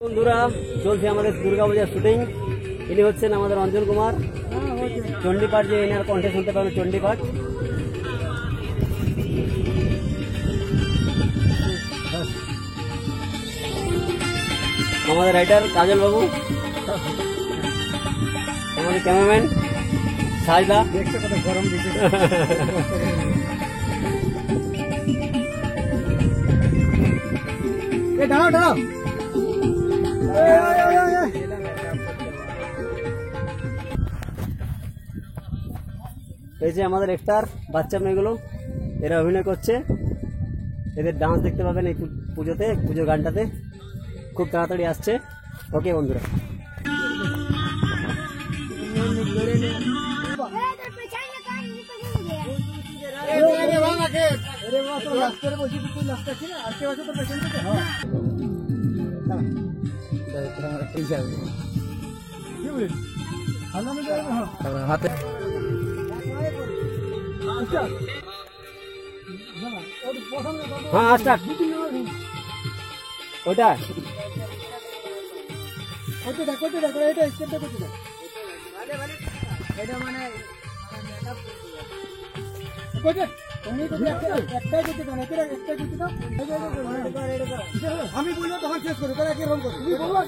বন্ধুরা চলছে আমাদের দুর্গাপূজার শুটিং। ইনি হচ্ছেন আমাদের অঞ্জন কুমার। চণ্ডীপাঠ যে এনার কণ্ঠে শুনতে পাবেন, চণ্ডীপাঠ। আমাদের রাইটার কাজল বাবু, আমাদের ক্যামেরাম্যান সাজদা। দেখতে কত গরম দিচ্ছে। দাঁড়াও দাঁড়াও, এই যে আমাদের একটার বাচ্চা মেয়েগুলো, এরা অভিনয় করছে। এদের ডান্স দেখতে পাবেন এই পুজোতে, পুজোর গানটাতে। খুব তাড়াতাড়ি আসছে। ওকে বন্ধুরা, হাতে হ্যাঁ স্টার্ট। ওটা আমি বলবো তখন শেষ করি, তাহলে এরকম করো। তুমি বলবো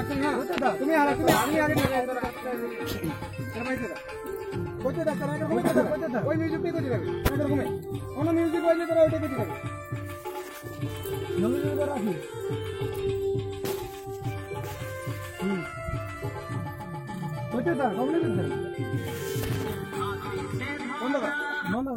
তুমি ওই মিউজিকটাই করতে যাবে, কোনো মিউজিক বাজলে তারা ওইটা করতে যাবে। বন্ধ